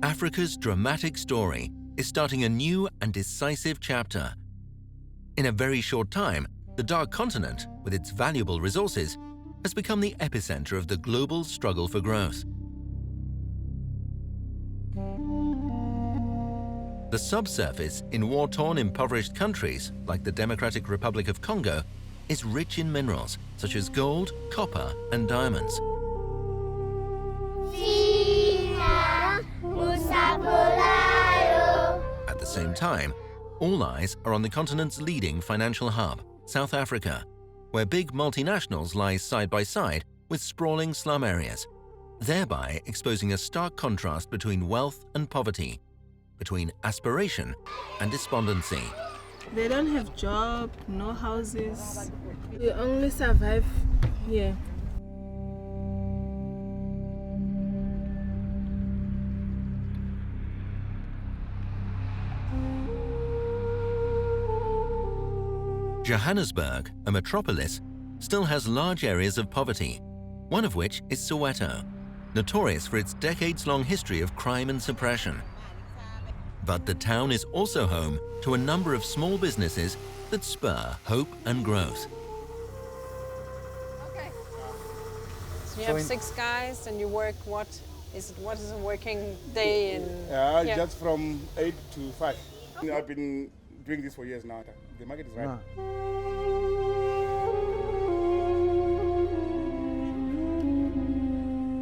Africa's dramatic story is starting a new and decisive chapter. In a very short time, the Dark Continent, with its valuable resources, has become the epicenter of the global struggle for growth. The subsurface in war-torn, impoverished countries like the Democratic Republic of Congo is rich in minerals such as gold, copper, and diamonds. At the same time, all eyes are on the continent's leading financial hub, South Africa, where big multinationals lie side by side with sprawling slum areas, thereby exposing a stark contrast between wealth and poverty, between aspiration and despondency. They don't have job, no houses. They only survive here. Johannesburg, a metropolis, still has large areas of poverty, one of which is Soweto, notorious for its decades-long history of crime and suppression. But the town is also home to a number of small businesses that spur hope and growth. Okay. So you have 6 guys and you work, what is a working day in? Just from 8 to 5. I've been doing this for years now. The market is right.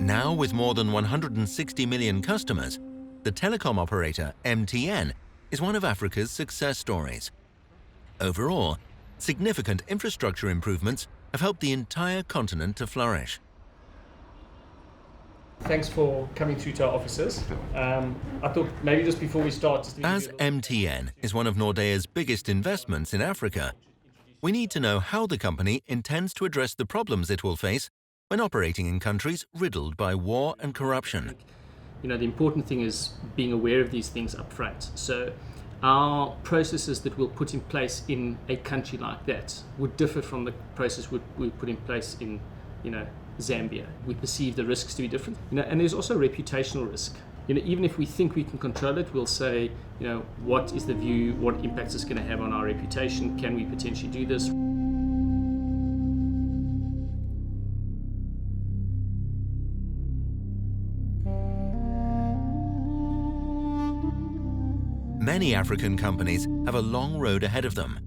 Now with more than 160 million customers, the telecom operator MTN is one of Africa's success stories. Overall, significant infrastructure improvements have helped the entire continent to flourish. Thanks for coming through to our offices. I thought maybe just before we start... As MTN is one of Nordea's biggest investments in Africa, we need to know how the company intends to address the problems it will face when operating in countries riddled by war and corruption. You know, the important thing is being aware of these things up front. So our processes that we'll put in place in a country like that would differ from the process we put in place in, Zambia. We perceive the risks to be different, and there's also reputational risk. Even if we think we can control it, we'll say, what is the view, what impacts it's going to have on our reputation, can we potentially do this? Many African companies have a long road ahead of them.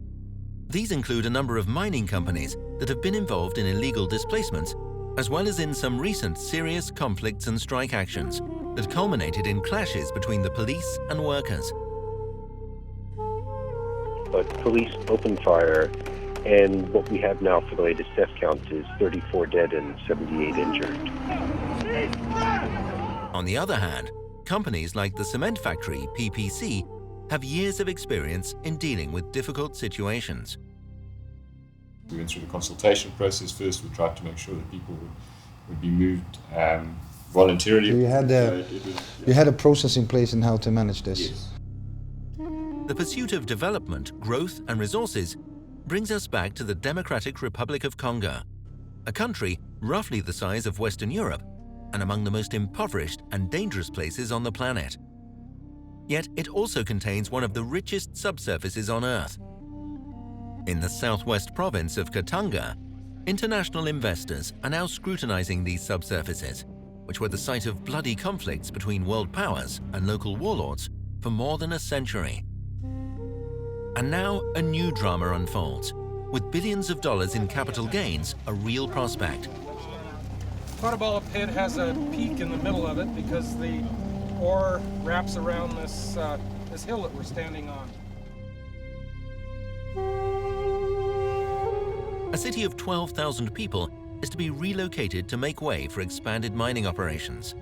These include a number of mining companies that have been involved in illegal displacements, as well as in some recent serious conflicts and strike actions that culminated in clashes between the police and workers. But police opened fire, and what we have now for the latest death count is 34 dead and 78 injured. On the other hand, companies like the cement factory PPC have years of experience in dealing with difficult situations. We went through the consultation process first. We tried to make sure that people would be moved voluntarily. So you had a process in place in how to manage this? Yes. The pursuit of development, growth and resources brings us back to the Democratic Republic of Congo, a country roughly the size of Western Europe and among the most impoverished and dangerous places on the planet. Yet it also contains one of the richest subsurfaces on Earth. In the southwest province of Katanga, international investors are now scrutinizing these subsurfaces, which were the site of bloody conflicts between world powers and local warlords for more than a century. And now a new drama unfolds, with billions of dollars in capital gains a real prospect. Portobello Pit has a peak in the middle of it because the ore wraps around this hill that we're standing on. A city of 12,000 people is to be relocated to make way for expanded mining operations.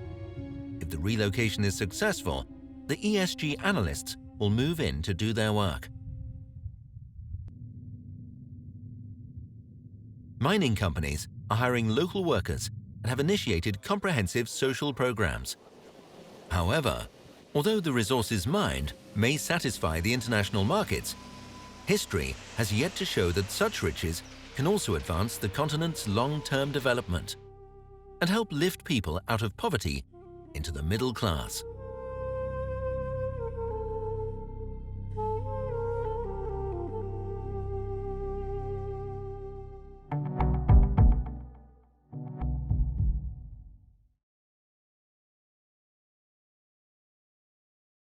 If the relocation is successful, the ESG analysts will move in to do their work. Mining companies are hiring local workers and have initiated comprehensive social programs. However, Although the resources mined may satisfy the international markets, history has yet to show that such riches can also advance the continent's long-term development and help lift people out of poverty into the middle class.